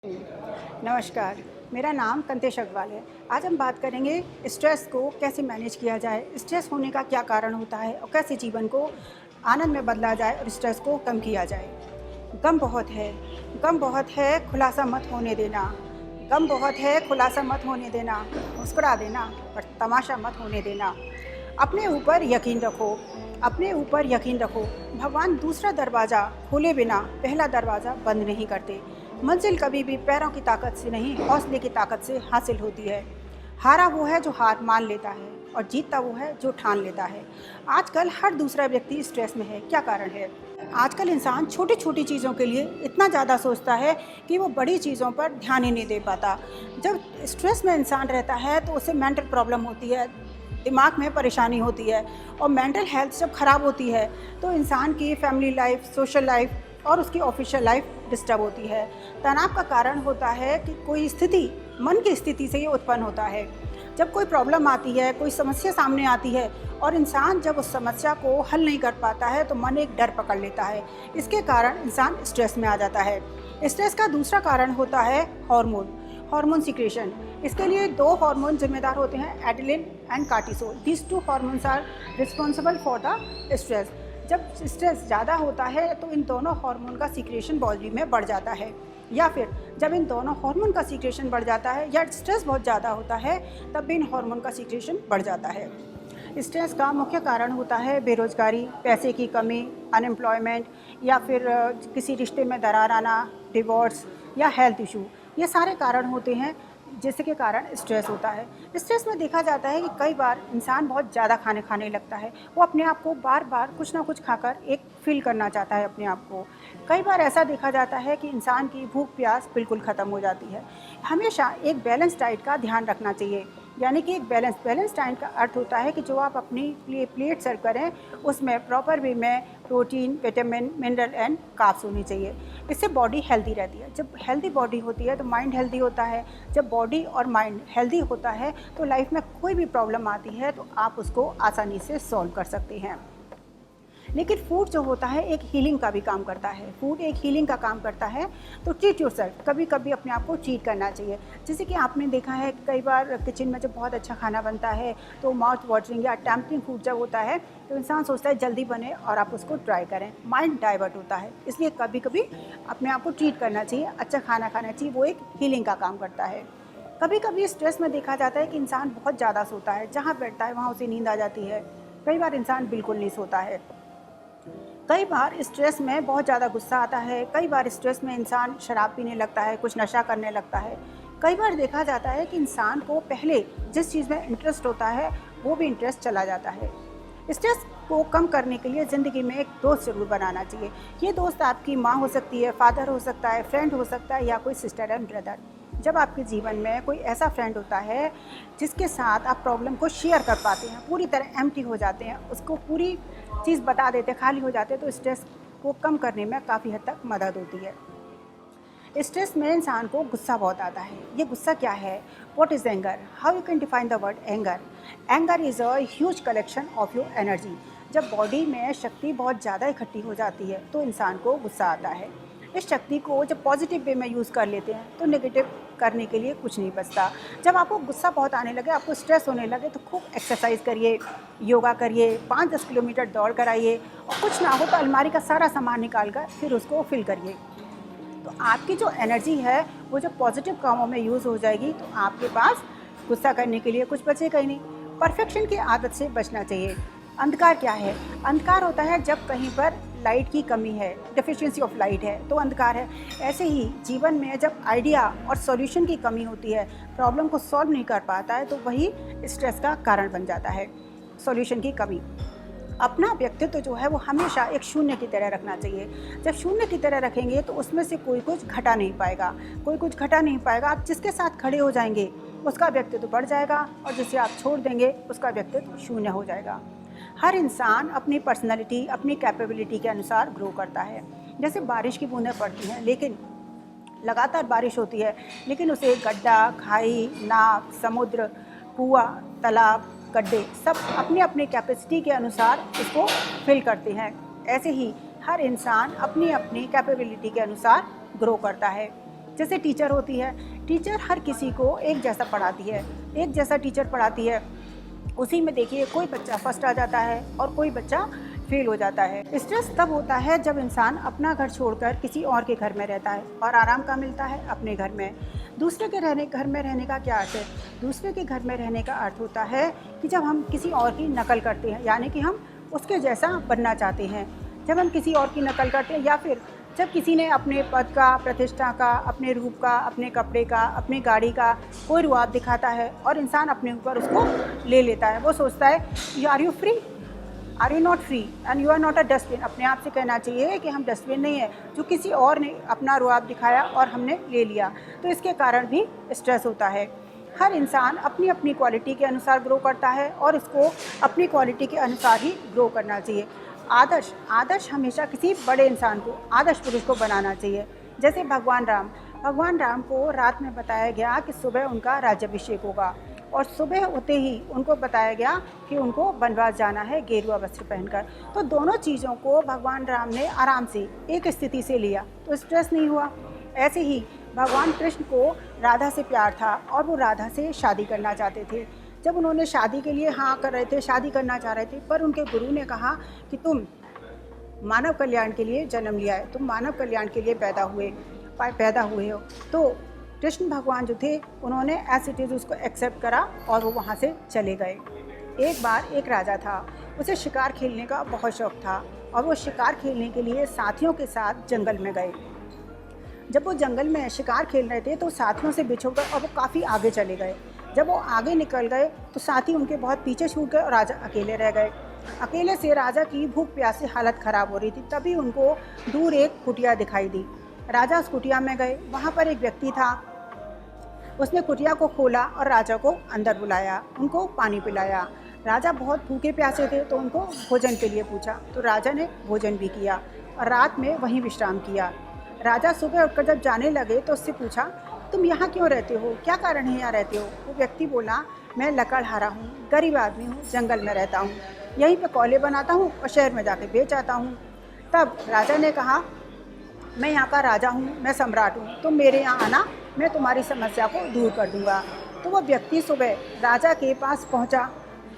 नमस्कार, मेरा नाम कंतेश अग्रवाल है। आज हम बात करेंगे स्ट्रेस को कैसे मैनेज किया जाए, स्ट्रेस होने का क्या कारण होता है और कैसे जीवन को आनंद में बदला जाए और स्ट्रेस को कम किया जाए। गम बहुत है, गम बहुत है, खुलासा मत होने देना। गम बहुत है, खुलासा मत होने देना। मुस्कुरा देना पर तमाशा मत होने देना। अपने ऊपर यकीन रखो, अपने ऊपर यकीन रखो। भगवान दूसरा दरवाज़ा खोले बिना पहला दरवाज़ा बंद नहीं करते। मंजिल कभी भी पैरों की ताकत से नहीं, हौसले की ताकत से हासिल होती है। हारा वो है जो हार मान लेता है और जीतता वो है जो ठान लेता है। आजकल हर दूसरा व्यक्ति स्ट्रेस में है। क्या कारण है? आजकल इंसान छोटी छोटी चीज़ों के लिए इतना ज़्यादा सोचता है कि वो बड़ी चीज़ों पर ध्यान ही नहीं दे पाता। जब स्ट्रेस में इंसान रहता है तो उसे मेंटल प्रॉब्लम होती है, दिमाग में परेशानी होती है और मेंटल हेल्थ जब ख़राब होती है तो इंसान की फैमिली लाइफ, सोशल लाइफ और उसकी ऑफिशियल लाइफ डिस्टर्ब होती है। तनाव का कारण होता है कि कोई स्थिति मन की स्थिति से ये उत्पन्न होता है। जब कोई प्रॉब्लम आती है, कोई समस्या सामने आती है और इंसान जब उस समस्या को हल नहीं कर पाता है तो मन एक डर पकड़ लेता है। इसके कारण इंसान स्ट्रेस में आ जाता है। स्ट्रेस का दूसरा कारण होता है हार्मोन सिक्रेशन। इसके लिए दो हार्मोन जिम्मेदार होते हैं, adrenaline and cortisol. These two hormones are responsible for the stress. जब स्ट्रेस ज़्यादा होता है तो इन दोनों हार्मोन का सीक्रेशन बॉडी में बढ़ जाता है, या फिर जब इन दोनों हार्मोन का सीक्रेशन बढ़ जाता है या स्ट्रेस बहुत ज़्यादा होता है तब भी इन हार्मोन का सीक्रेशन बढ़ जाता है। स्ट्रेस का मुख्य कारण होता है बेरोजगारी, पैसे की कमी, अनएम्प्लॉयमेंट या फिर किसी रिश्ते में दरार आना, डिवोर्स या हेल्थ इशू। ये सारे कारण होते हैं जिसके कारण स्ट्रेस होता है। स्ट्रेस में देखा जाता है कि कई बार इंसान बहुत ज़्यादा खाने लगता है। वो अपने आप को बार बार कुछ ना कुछ खाकर एक फील करना चाहता है अपने आप को। कई बार ऐसा देखा जाता है कि इंसान की भूख प्यास बिल्कुल ख़त्म हो जाती है। हमेशा एक बैलेंस डाइट का ध्यान रखना चाहिए, यानी कि एक बैलेंस डाइट का अर्थ होता है कि जो आप अपनी प्लेट सर्व करें उसमें प्रॉपर वे में protein, vitamin, mineral and carbs होनी चाहिए। इससे बॉडी हेल्दी रहती है। जब हेल्दी बॉडी होती है तो माइंड हेल्दी होता है। जब बॉडी और माइंड हेल्दी होता है तो लाइफ में कोई भी प्रॉब्लम आती है तो आप उसको आसानी से सॉल्व कर सकते हैं। लेकिन फूड जो होता है एक हीलिंग का भी काम करता है। फूड एक हीलिंग का काम करता है, तो ट्रीट योरसेल्फ। कभी कभी अपने आप को ट्रीट करना चाहिए। जैसे कि आपने देखा है कई बार किचन में जब बहुत अच्छा खाना बनता है तो माउथ वाटरिंग या टेम्पटिंग फूड जब होता है तो इंसान सोचता है जल्दी बने और आप उसको ट्राई करें। माइंड डाइवर्ट होता है, इसलिए कभी कभी अपने आप को ट्रीट करना चाहिए, अच्छा खाना खाना चाहिए। वो एक हीलिंग का काम करता है। कभी कभी स्ट्रेस में देखा जाता है कि इंसान बहुत ज़्यादा सोता है, जहाँ बैठता है वहाँ उसे नींद आ जाती है। कई बार इंसान बिल्कुल नहीं सोता है। कई बार स्ट्रेस में बहुत ज़्यादा गुस्सा आता है। कई बार स्ट्रेस में इंसान शराब पीने लगता है, कुछ नशा करने लगता है। कई बार देखा जाता है कि इंसान को पहले जिस चीज़ में इंटरेस्ट होता है वो भी इंटरेस्ट चला जाता है। स्ट्रेस को कम करने के लिए ज़िंदगी में एक दोस्त ज़रूर बनाना चाहिए। ये दोस्त आपकी माँ हो सकती है, फादर हो सकता है, फ्रेंड हो सकता है या कोई सिस्टर एंड ब्रदर। जब आपके जीवन में कोई ऐसा फ्रेंड होता है जिसके साथ आप प्रॉब्लम को शेयर कर पाते हैं, पूरी तरह एम्प्टी हो जाते हैं, उसको पूरी चीज़ बता देते हैं, खाली हो जाते हैं, तो स्ट्रेस को कम करने में काफ़ी हद तक मदद होती है। स्ट्रेस में इंसान को गुस्सा बहुत आता है। ये गुस्सा क्या है? What is anger? How you can define the word anger? Anger is a huge collection of your energy. जब बॉडी में शक्ति बहुत ज़्यादा इकट्ठी हो जाती है तो इंसान को गुस्सा आता है। इस शक्ति को जब पॉजिटिव वे में यूज़ कर लेते हैं तो नेगेटिव करने के लिए कुछ नहीं बचता। जब आपको गुस्सा बहुत आने लगे, आपको स्ट्रेस होने लगे तो खूब एक्सरसाइज करिए, योगा करिए, 5-10 किलोमीटर दौड़ कर आइए और कुछ ना हो तो अलमारी का सारा सामान निकाल कर फिर उसको फिल करिए। तो आपकी जो एनर्जी है वो जब पॉजिटिव कामों में यूज़ हो जाएगी तो आपके पास गुस्सा करने के लिए कुछ बचेगा ही नहीं। परफेक्शन की आदत से बचना चाहिए। अंधकार क्या है? अंधकार होता है जब कहीं पर लाइट की कमी है, डेफिशिएंसी ऑफ लाइट है तो अंधकार है। ऐसे ही जीवन में जब आइडिया और सॉल्यूशन की कमी होती है, प्रॉब्लम को सॉल्व नहीं कर पाता है तो वही स्ट्रेस का कारण बन जाता है, सॉल्यूशन की कमी। अपना व्यक्तित्व जो है वो हमेशा एक शून्य की तरह रखना चाहिए। जब शून्य की तरह रखेंगे तो उसमें से कोई कुछ घटा नहीं पाएगा, कोई कुछ घटा नहीं पाएगा। आप जिसके साथ खड़े हो जाएंगे उसका व्यक्तित्व बढ़ जाएगा और जिसे आप छोड़ देंगे उसका व्यक्तित्व शून्य हो जाएगा। हर इंसान अपनी पर्सनैलिटी, अपनी कैपेबिलिटी के अनुसार ग्रो करता है। जैसे बारिश की बूंदें पड़ती हैं, लेकिन लगातार बारिश होती है लेकिन उसे गड्ढा, खाई, नाव, समुद्र, कुआं, तालाब, गड्ढे सब अपनी अपनी कैपेसिटी के अनुसार इसको फिल करते हैं। ऐसे ही हर इंसान अपनी अपनी कैपेबिलिटी के अनुसार ग्रो करता है। जैसे टीचर होती है, टीचर हर किसी को एक जैसा पढ़ाती है, एक जैसा टीचर पढ़ाती है। उसी में देखिए कोई बच्चा फर्स्ट आ जाता है और कोई बच्चा फेल हो जाता है। स्ट्रेस तब होता है जब इंसान अपना घर छोड़कर किसी और के घर में रहता है और आराम का मिलता है अपने घर में। दूसरे के घर में रहने का क्या अर्थ है? दूसरे के घर में रहने का अर्थ होता है कि जब हम किसी और की नकल करते हैं, यानी कि हम उसके जैसा बनना चाहते हैं। जब हम किसी और की नकल करते हैं या फिर जब किसी ने अपने पद का, प्रतिष्ठा का, अपने रूप का, अपने कपड़े का, अपनी गाड़ी का कोई रुआब दिखाता है और इंसान अपने ऊपर उसको ले लेता है। वो सोचता है are you free, are you not free and you are not a dustbin. अपने आप से कहना चाहिए कि हम डस्टबिन नहीं है, जो किसी और ने अपना रुआब दिखाया और हमने ले लिया। तो इसके कारण भी स्ट्रेस होता है। हर इंसान अपनी अपनी क्वालिटी के अनुसार ग्रो करता है और इसको अपनी क्वालिटी के अनुसार ही ग्रो करना चाहिए। आदर्श हमेशा किसी बड़े इंसान को, आदर्श पुरुष को बनाना चाहिए। जैसे भगवान राम को रात में बताया गया कि सुबह उनका राज्याभिषेक होगा और सुबह होते ही उनको बताया गया कि उनको वनवास जाना है गेरुआ वस्त्र पहनकर। तो दोनों चीज़ों को भगवान राम ने आराम से एक स्थिति से लिया तो स्ट्रेस नहीं हुआ। ऐसे ही भगवान कृष्ण को राधा से प्यार था और वो राधा से शादी करना चाहते थे। जब उन्होंने शादी के लिए हाँ कर रहे थे, शादी करना चाह रहे थे, पर उनके गुरु ने कहा कि तुम मानव कल्याण के लिए जन्म लिया है, तुम मानव कल्याण के लिए पैदा हुए हो। तो कृष्ण भगवान जो थे उन्होंने एज इट इज़ उसको एक्सेप्ट करा और वो वहाँ से चले गए। एक बार एक राजा था, उसे शिकार खेलने का बहुत शौक़ था और वो शिकार खेलने के लिए साथियों के साथ जंगल में गए। जब वो जंगल में शिकार खेल रहे थे तो साथियों से बिछड़ गए और वो काफ़ी आगे चले गए। जब वो आगे निकल गए तो साथी उनके बहुत पीछे छूट गए और राजा अकेले रह गए। अकेले से राजा की भूख प्यास से हालत ख़राब हो रही थी। तभी उनको दूर एक कुटिया दिखाई दी। राजा उस कुटिया में गए, वहाँ पर एक व्यक्ति था। उसने कुटिया को खोला और राजा को अंदर बुलाया, उनको पानी पिलाया। राजा बहुत भूखे प्यासे थे तो उनको भोजन के लिए पूछा, तो राजा ने भोजन भी किया और रात में वहीं विश्राम किया। राजा सुबह उठकर जब जाने लगे तो उससे पूछा, तुम यहाँ क्यों रहते हो, क्या कारण है यहाँ रहते हो? वो व्यक्ति बोला, मैं लकड़हारा हूँ, गरीब आदमी हूँ, जंगल में रहता हूँ, यहीं पे कोयले बनाता हूँ और शहर में जाके बेच आता हूँ। तब राजा ने कहा, मैं यहाँ का राजा हूँ, मैं सम्राट हूँ, तुम मेरे यहाँ आना, मैं तुम्हारी समस्या को दूर कर दूँगा। तो वो व्यक्ति सुबह राजा के पास पहुँचा।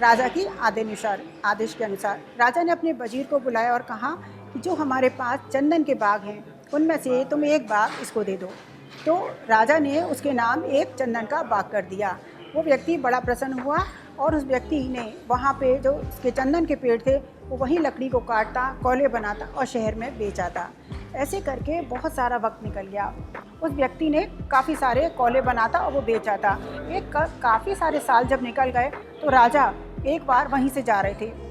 राजा की आदेश के अनुसार राजा ने अपने वजीर को बुलाया और कहा कि जो हमारे पास चंदन के बाग हैं उनमें से तुम एक बाग इसको दे दो। तो राजा ने उसके नाम एक चंदन का बाग कर दिया। वो व्यक्ति बड़ा प्रसन्न हुआ और उस व्यक्ति ने वहाँ पे जो उसके चंदन के पेड़ थे वो वहीं लकड़ी को काटता, कोयले बनाता और शहर में बेच आता। ऐसे करके बहुत सारा वक्त निकल गया। उस व्यक्ति ने काफ़ी सारे कोयले बनाता और वो बेच आता। काफ़ी सारे साल जब निकल गए तो राजा एक बार वहीं से जा रहे थे।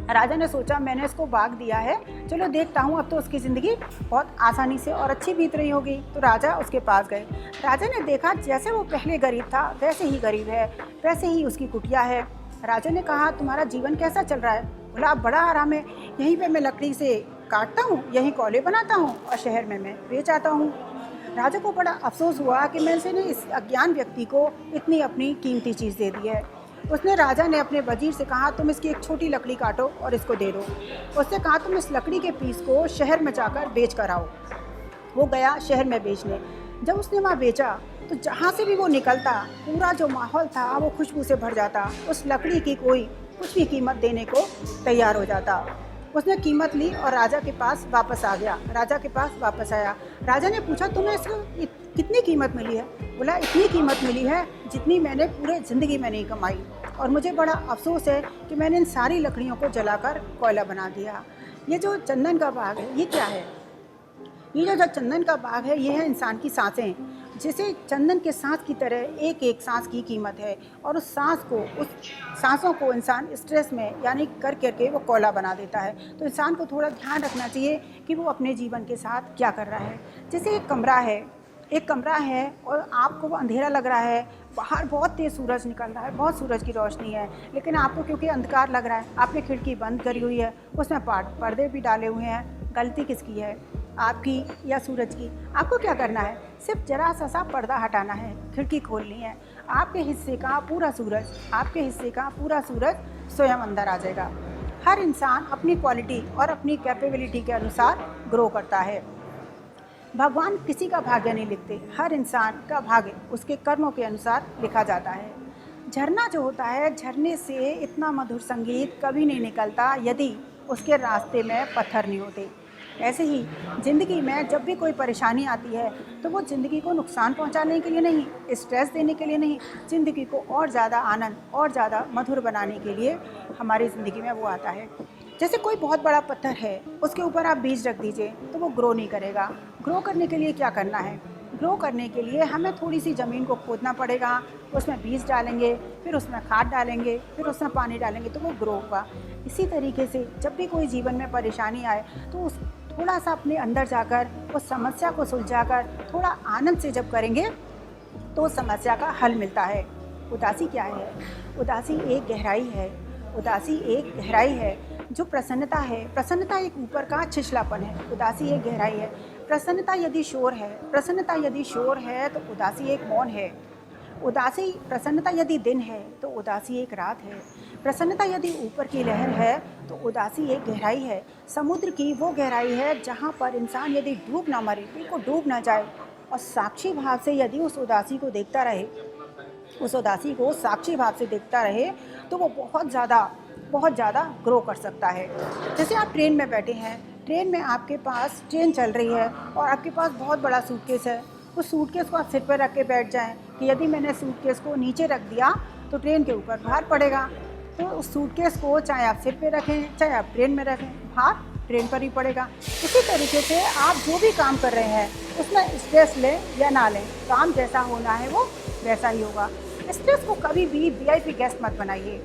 राजा ने सोचा, मैंने इसको बाग दिया है, चलो देखता हूँ, अब तो उसकी ज़िंदगी बहुत आसानी से और अच्छी बीत रही होगी। तो राजा उसके पास गए। राजा ने देखा जैसे वो पहले गरीब था वैसे ही गरीब है, वैसे ही उसकी कुटिया है। राजा ने कहा, तुम्हारा जीवन कैसा चल रहा है? बोला, अब बड़ा आराम है, यहीं पे मैं लकड़ी से काटता हूँ, यहीं कोयले बनाता हूँ और शहर में मैं बेच आता हूँ। राजा को बड़ा अफसोस हुआ कि मैंने इस अज्ञान व्यक्ति को इतनी अपनी कीमती चीज़ दे दी है। राजा ने अपने वजीर से कहा, तुम इसकी एक छोटी लकड़ी काटो और इसको दे दो। उसने कहा, तुम इस लकड़ी के पीस को शहर में जाकर बेच कर आओ। वो गया शहर में बेचने। जब उसने वहाँ बेचा तो जहाँ से भी वो निकलता पूरा जो माहौल था वो खुशबू से भर जाता। उस लकड़ी की कोई कुछ भी कीमत देने को तैयार हो जाता। उसने कीमत ली और राजा के पास वापस आ गया। राजा के पास वापस आया। राजा ने पूछा, तुम्हें इसको कितनी कीमत मिली है? बोला, इतनी कीमत मिली है जितनी मैंने पूरे ज़िंदगी में नहीं कमाई और मुझे बड़ा अफसोस है कि मैंने इन सारी लकड़ियों को जलाकर कोयला बना दिया। ये जो चंदन का बाग है ये क्या है? ये जो चंदन का बाग है ये है इंसान की सांसें। जैसे चंदन के सांस की तरह एक एक सांस की कीमत है और उस सांसों को इंसान स्ट्रेस में यानी कर करके वो कोयला बना देता है। तो इंसान को थोड़ा ध्यान रखना चाहिए कि वो अपने जीवन के साथ क्या कर रहा है। जैसे एक कमरा है और आपको वो अंधेरा लग रहा है, बाहर बहुत तेज़ सूरज निकल रहा है, बहुत सूरज की रोशनी है, लेकिन आपको क्योंकि अंधकार लग रहा है, आपने खिड़की बंद करी हुई है, उसमें पर्दे भी डाले हुए हैं। गलती किसकी है, आपकी या सूरज की? आपको क्या करना है, सिर्फ जरा सा पर्दा हटाना है, खिड़की खोलनी है, आपके हिस्से का पूरा सूरज स्वयं अंदर आ जाएगा। हर इंसान अपनी क्वालिटी और अपनी कैपेबिलिटी के अनुसार ग्रो करता है। भगवान किसी का भाग्य नहीं लिखते, हर इंसान का भाग्य उसके कर्मों के अनुसार लिखा जाता है। झरना जो होता है, झरने से इतना मधुर संगीत कभी नहीं निकलता यदि उसके रास्ते में पत्थर नहीं होते। ऐसे ही ज़िंदगी में जब भी कोई परेशानी आती है तो वो ज़िंदगी को नुकसान पहुंचाने के लिए नहीं, स्ट्रेस देने के लिए नहीं, ज़िंदगी को और ज़्यादा आनंद और ज़्यादा मधुर बनाने के लिए हमारी ज़िंदगी में वो आता है। जैसे कोई बहुत बड़ा पत्थर है, उसके ऊपर आप बीज रख दीजिए तो वो ग्रो नहीं करेगा। ग्रो करने के लिए क्या करना है? ग्रो करने के लिए हमें थोड़ी सी ज़मीन को खोदना पड़ेगा, उसमें बीज डालेंगे, फिर उसमें खाद डालेंगे, फिर उसमें पानी डालेंगे तो वो ग्रो होगा। इसी तरीके से जब भी कोई जीवन में परेशानी आए तो उस थोड़ा सा अपने अंदर जाकर उस समस्या को सुलझाकर थोड़ा आनंद से जब करेंगे तो उस समस्या का हल मिलता है। उदासी क्या है? उदासी एक गहराई है। उदासी एक गहराई है जो प्रसन्नता है। प्रसन्नता एक ऊपर का छिछलापन है, उदासी एक गहराई है। प्रसन्नता यदि शोर है, प्रसन्नता यदि शोर है तो उदासी एक मौन है। उदासी प्रसन्नता यदि दिन है तो उदासी एक रात है। प्रसन्नता यदि ऊपर की लहर है तो उदासी एक गहराई है। समुद्र की वो गहराई है जहाँ पर इंसान यदि डूब ना मरे, बिल्कुल डूब ना जाए और साक्षी भाव से यदि उस उदासी को देखता रहे, उस उदासी को साक्षी भाव से देखता रहे तो वो बहुत ज़्यादा ग्रो कर सकता है। जैसे आप ट्रेन में बैठे हैं, ट्रेन में आपके पास ट्रेन चल रही है और आपके पास बहुत बड़ा सूटकेस है। उस सूटकेस को आप सिर पर रख के बैठ जाएं कि यदि मैंने सूटकेस को नीचे रख दिया तो ट्रेन के ऊपर भार पड़ेगा। तो उस सूटकेस को चाहे आप सिर पे रखें, चाहे आप ट्रेन में रखें, भार ट्रेन पर ही पड़ेगा। इसी तरीके से आप जो भी काम कर रहे हैं उसमें स्ट्रेस लें या ना लें, काम जैसा होना है वो वैसा ही होगा। स्ट्रेस को कभी भी वीआईपी गेस्ट मत बनाइए।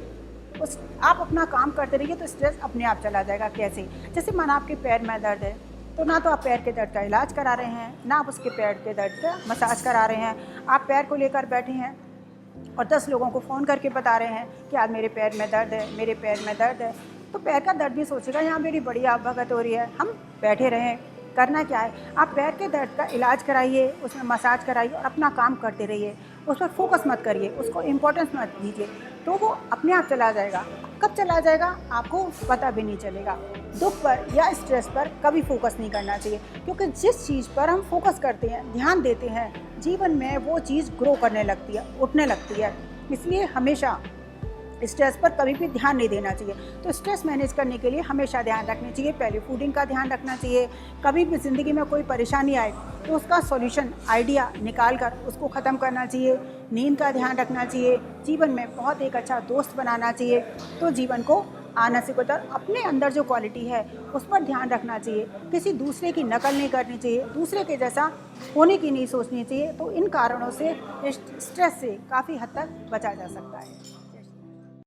उस आप अपना काम करते रहिए तो स्ट्रेस अपने आप चला जाएगा। कैसे? जैसे माना आपके पैर में दर्द है तो ना तो आप पैर के दर्द का इलाज करा रहे हैं, ना आप उसके पैर के दर्द का मसाज करा रहे हैं। आप पैर को लेकर बैठे हैं और 10 लोगों को फ़ोन करके बता रहे हैं कि आज मेरे पैर में दर्द है, मेरे पैर में दर्द है। तो पैर का दर्द भी सोचेगा यहाँ मेरी बड़ी आग भगत हो रही है, हम बैठे रहें। करना क्या है? आप पैर के दर्द का इलाज कराइए, उसमें मसाज कराइए और अपना काम करते रहिए। उस पर फोकस मत करिए, उसको इम्पोर्टेंस मत दीजिए, तो वो अपने आप चला जाएगा। कब चला जाएगा आपको पता भी नहीं चलेगा। दुख पर या स्ट्रेस पर कभी फोकस नहीं करना चाहिए, क्योंकि जिस चीज़ पर हम फोकस करते हैं, ध्यान देते हैं, जीवन में वो चीज़ ग्रो करने लगती है, उठने लगती है। इसलिए हमेशा स्ट्रेस पर कभी भी ध्यान नहीं देना चाहिए। तो स्ट्रेस मैनेज करने के लिए हमेशा ध्यान रखनी चाहिए। पहले फूडिंग का ध्यान रखना चाहिए। कभी भी ज़िंदगी में कोई परेशानी आए तो उसका सॉल्यूशन आइडिया निकाल कर उसको ख़त्म करना चाहिए। नींद का ध्यान रखना चाहिए। जीवन में बहुत एक अच्छा दोस्त बनाना चाहिए। तो जीवन को आनंद से गुजर, अपने अंदर जो क्वालिटी है उस पर ध्यान रखना चाहिए। किसी दूसरे की नकल नहीं करनी चाहिए, दूसरे के जैसा होने की नहीं सोचनी चाहिए। तो इन कारणों से स्ट्रेस से काफ़ी हद तक बचा जा सकता है।